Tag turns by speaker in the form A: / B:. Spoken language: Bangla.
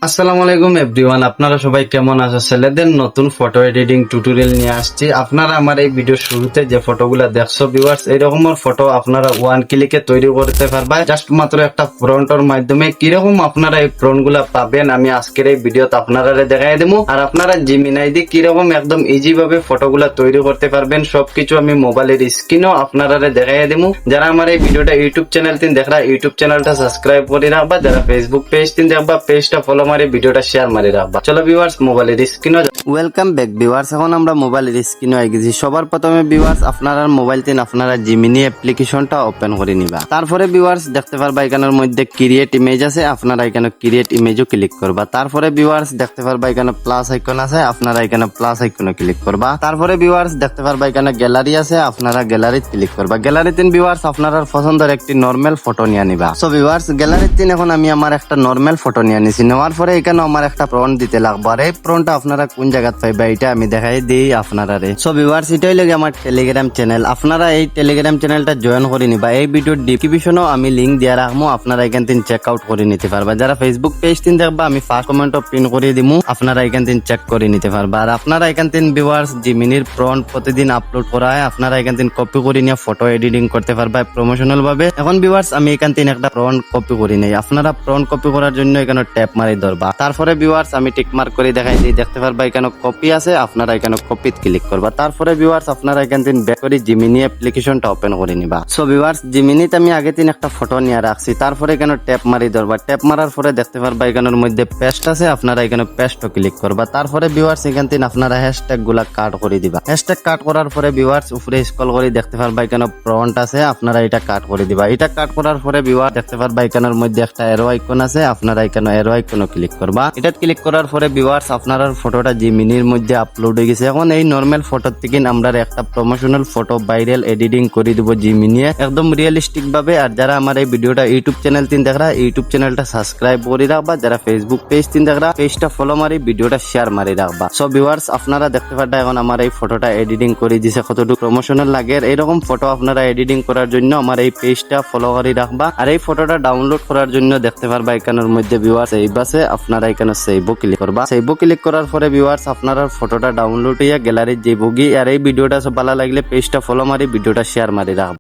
A: আসসালামু আলাইকুম এভরিওয়ান, আপনারা সবাই কেমন আছেন? ছেলেদের নতুন ফটো এডিটিং টিউটোরিয়াল নিয়ে আসছি। আপনারা আমার এই ভিডিও শুরুতে যে ফটোগুলা দেখছো ভিউয়ার্স, এই রকমের ফটো আপনারা ওয়ান ক্লিকে তৈরি করতে পারবা। জাস্ট মাত্র একটা প্রম্পটের মাধ্যমে। কিরকম আপনারা এই প্রম্পট গুলা পাবেন আমি আজকের এই ভিডিওতে আপনারা দেখাই দেবো। আর আপনারা জিমিনাই দিয়ে কিরকম একদম ইজি ভাবে ফটোগুলা তৈরি করতে পারবেন সবকিছু আমি মোবাইলের স্ক্রিনেও আপনারা দেখাই দেবো। যারা আমার এই ভিডিওটা ইউটিউব চ্যানেল তিন দেখরা ইউটিউব চ্যানেলটা সাবস্ক্রাইব করে রাখবা, যারা ফেসবুক পেজ তিন দেখবা পেজটা ফলো মারি ভিডিওটা শেয়ার মারি রাখবা। চলো ভিউয়ার্স মোবাইলের স্ক্রিনে ওয়েলকাম ব্যাক ভিউয়ার্স। এখন আমরা মোবাইলের স্ক্রিনে আই গেছি। সবার প্রথমে ভিউয়ার্স আপনারা মোবাইল তিন আপনারা জিমিনি অ্যাপ্লিকেশনটা ওপেন করে নিবা। তারপরে ভিউয়ার্স দেখতে পারবা এখানের মধ্যে ক্রিয়েট ইমেজ আছে, আপনারা এখানে ক্রিয়েট ইমেজও ক্লিক করবা। তারপরে ভিউয়ার্স দেখতে পারবা এখানে প্লাস আইকন আছে, আপনারা এখানে প্লাস আইকনে ক্লিক করবা। তারপরে ভিউয়ার্স দেখতে পারবা এখানে গ্যালারি আছে, আপনারা গ্যালারিতে ক্লিক করবা। গ্যালারি তিন ভিউয়ার্স আপনারা পছন্দের একটি নরমাল ফটো নিয়ে নিবা। সো ভিউয়ার্স গ্যালারি তিন এখন আমি আমার একটা নরমাল ফটো নিয়ে নিছি। নেওয়ার পরে এখানে আমার একটা প্রম্পট দিতে লাগবে। আর এই প্রম্পটটা আপনারা কোন জায়গা পাইবা এটা আমি দেখাই দিই আপনারা। সো ভিউয়ার্স এটাই লাগে আমার টেলিগ্রাম চ্যানেল। আপনারা এই টেলিগ্রাম চ্যানেলটা জয়েন করে নিবা। এই ভিডিওর ডিসক্রিপশনেও আমি লিংক দিয়ে রাখবো, আপনারা এখান থেকে চেক আউট করে নিতে পারবা। যারা ফেসবুক পেজ তিন দেখবা আমি ফার্স্ট কমেন্টও পিন করে দিমু, আপনারা এখান থেকে চেক করে নিতে পারবা। আর আপনারা এখান থেকে ভিউয়ার্স জিমিনির প্রম্পট প্রতিদিন আপলোড করা হয়, আপনারা এখান থেকে কপি করে নিয়ে ফটো এডিটিং করতে পারবা প্রমোশনাল ভাবে। এখন ভিউয়ার্স আমি এখান থেকে একটা প্রম্পট কপি করে নেই। আপনারা প্রম্পট কপি করার জন্য এখানে ট্যাপ মারি ধরবা। তারপরে ভিউয়ার্স আমি টিক মার্ক করে দেখাই দিই, দেখতে পারবা এখানে কপি আছে, আপনারা এখানে কপিতে ক্লিক করবা। তারপরে ভিউয়ার্স আপনারা এখান থেকে ব্যাক করে জিমিনি অ্যাপ্লিকেশনটা ওপেন করে নিবা। সো ভিউয়ার্স জিমিনিতে আমি আগে দিন একটা ফটো নিয়ে রাখছি, তারপরে এখানে ট্যাপ মারি ধরবা। ট্যাপ মারার পরে দেখতে পারবা এখানের মধ্যে পেস্ট আছে, আপনারা এখানে পেস্টও ক্লিক করবা। তারপরে ভিউয়ার্স এখান থেকে আপনারা হ্যাশট্যাগ গুলা কাট করে দিবা। হ্যাশট্যাগ কাট করার পরে ভিউয়ার্স উপরে স্ক্রল করে দেখতে পারবা এখানে প্রম্পট আছে, আপনারা এটা কাট করে দিবা। এটা কাট করার পরে ভিউয়ার্স দেখতে পারবা এখানের মধ্যে একটা এরো আইকন আছে, আপনারা এখানে এরো আইকনও ক্লিক করবা। এটা ক্লিক করার পরে ভিউয়ার্স আপনার ফটোটা জিমিনির মধ্যে আপলোড হয়ে গেছে। এখন এই নরমাল ফটো থেকে আমরা একটা প্রমোশনাল ফটো ভাইরাল এডিটিং করে দিব জিমিনিয়ে একদম রিয়েলিস্টিক ভাবে। আর যারা আমার এই ভিডিওটা ইউটিউব চ্যানেল তিন দেখরা ইউটিউব চ্যানেলটা সাবস্ক্রাইব করে রাখবা, যারা ফেসবুক পেজ তিন দেখরা পেজটা ফলো মারি ভিডিওটা শেয়ার মারি রাখবা। সো ভিউয়ার্স আপনারা দেখতে পারবা এখন আমার এই ফটোটা এডিটিং করে দিছে কতটুকু প্রমোশনাল লাগে। এইরকম ফটো আপনারা এডিটিং করার জন্য আমার এই পেজটা ফলো করে রাখবা। আর এই ফটোটা ডাউনলোড করার জন্য দেখতে পারবা এখানের মধ্যে ভিউয়ার্স এই বাসে আপনারা এখানে সেভও ক্লিক করবা। সেভও ক্লিক করার পরে ভিউয়ার্স আপনারা ফটোটা ডাউনলোড হইয়া গ্যালারিতে যাইব গিয়ে। আর এই ভিডিওটা সব ভালো লাগলে পেজটা ফলো মারি ভিডিওটা শেয়ার মারি রাখবা।